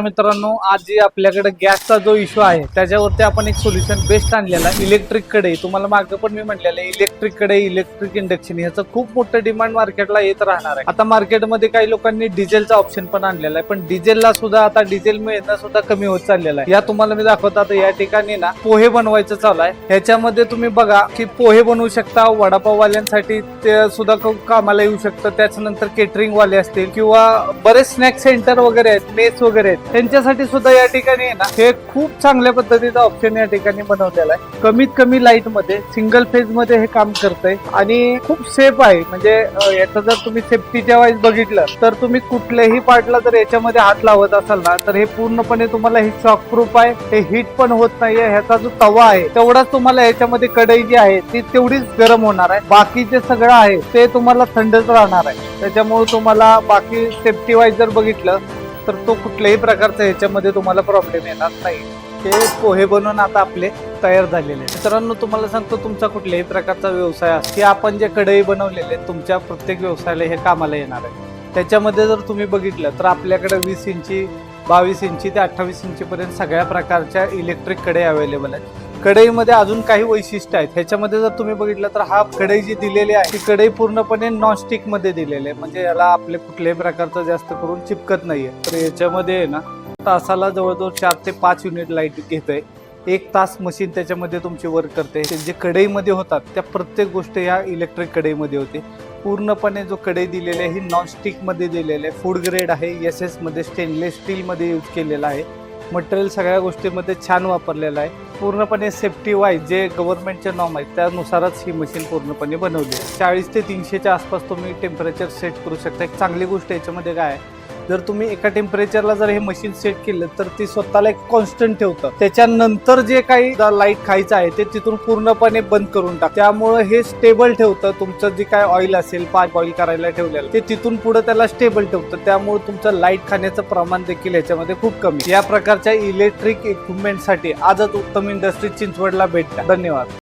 मित्रांनो, आज जे आपल्याकडे गॅसचा जो इश्यू आहे त्याच्यावरती आपण एक सोल्युशन बेस्ट आणलेला आहे. इलेक्ट्रिक कढई. तुम्हाला मागं पण मी म्हटलेलं आहे, इलेक्ट्रिक कढई, इलेक्ट्रिक इंडक्शन ह्याचं खूप मोठं डिमांड मार्केटला येत राहणार आहे. आता मार्केटमध्ये काही लोकांनी डिझेलचा ऑप्शन पण आणलेला आहे, पण डिझेलला सुद्धा आता डिझेल मिळणं सुद्धा कमी होत चाललेलं आहे. या तुम्हाला मी दाखवतो. आता या ठिकाणी ना पोहे बनवायचं चालू आहे. ह्याच्यामध्ये तुम्ही बघा की पोहे बनवू शकता. वडापाववाल्यांसाठी ते सुद्धा खूप कामाला येऊ शकतं. त्याच्यानंतर केटरिंग वाले असतील किंवा बरेच स्नॅक सेंटर वगैरे आहेत, मेस वगैरे आहेत, त्यांच्यासाठी सुद्धा या ठिकाणी आहे ना हे खूप चांगल्या पद्धतीचा ऑप्शन या ठिकाणी बनवलेला आहे. कमीत कमी लाईट मध्ये सिंगल फेज मध्ये हे काम करतंय आणि खूप सेफ आहे. म्हणजे याचं जर तुम्ही सेफ्टीच्या वाईज बघितलं तर तुम्ही कुठल्याही पार्टला जर याच्यामध्ये हात लावत असाल ना तर हे पूर्णपणे तुम्हाला हे शॉक प्रूफ आहे. हे हीट पण होत नाहीये. ह्याचा जो तवा आहे तेवढाच तुम्हाला याच्यामध्ये कढई जी आहे ती तेवढीच गरम होणार आहे. बाकी जे सगळं आहे ते तुम्हाला थंडच राहणार आहे. त्याच्यामुळे तुम्हाला बाकी सेफ्टी वाईज जर बघितलं तर तो कुठल्याही प्रकारचा ह्याच्यामध्ये तुम्हाला प्रॉब्लेम येणार नाही. हे पोहे बनवून आता आपले तयार झालेले आहेत. मित्रांनो, तुम्हाला सांगतो, तुमचा कुठल्याही प्रकारचा व्यवसाय असतो की आपण जे कढई बनवलेले तुमच्या प्रत्येक व्यवसायाला हे कामाला येणार आहे. त्याच्यामध्ये जर तुम्ही बघितलं तर आपल्याकडे 20 इंची, 22 इंची ते 28 इंची पर्यंत सगळ्या प्रकारच्या इलेक्ट्रिक कढई अवेलेबल आहेत. कढईमध्ये अजून काही वैशिष्ट्य आहेत. ह्याच्यामध्ये जर तुम्ही बघितलं तर हा कढई जी दिलेली आहे ती कढई पूर्णपणे नॉनस्टिक मध्ये दिलेली आहे. म्हणजे याला आपले कुठल्याही प्रकारचं जास्त करून चिपकत नाहीये. तर याच्यामध्ये आहे ना तासाला जवळजवळ 4 ते 5 युनिट लाईट घेतोय. 1 तास मशीन त्याच्यामध्ये तुमची वर्क करते. जे कढईमध्ये होतात त्या प्रत्येक गोष्ट या इलेक्ट्रिक कढईमध्ये होते. पूर्णपणे जो कढई दिलेली आहे ही नॉनस्टिक मध्ये दिलेली आहे. फूड ग्रेड आहे. SS मध्ये स्टेनलेस स्टील मध्ये यूज केलेला आहे. मटेरियल सगळ्या गोष्टींमध्ये छान वापरलेलं आहे. पूर्णपणे सेफ्टी वाईज जे गव्हर्नमेंटचे नॉर्म आहेत त्यानुसारच ही मशीन पूर्णपणे बनवली आहे. 40 ते 300च्या आसपास तुम्ही टेम्परेचर सेट करू शकता. एक चांगली गोष्ट याच्यामध्ये काय आहे, जर तुम्ही एका टेम्परेचरला जर हे मशीन सेट केलं तर ती स्वतःला एक कॉन्स्टंट ठेवतं. त्याच्यानंतर जे काही लाईट खायचं आहे ते तिथून पूर्णपणे बंद करून टाकतं. त्यामुळे हे स्टेबल ठेवतं. तुमचं जे काय ऑइल असेल, पाच बॉईल करायला ठेवलेलं ते तिथून पुढे त्याला स्टेबल ठेवतं. त्यामुळे तुमचं लाईट खाण्याचं प्रमाण देखील याच्यामध्ये खूप कमी. या प्रकारच्या इलेक्ट्रिक इक्विपमेंटसाठी आजच उत्तम इंडस्ट्री चिंचवडला भेट द्या. धन्यवाद.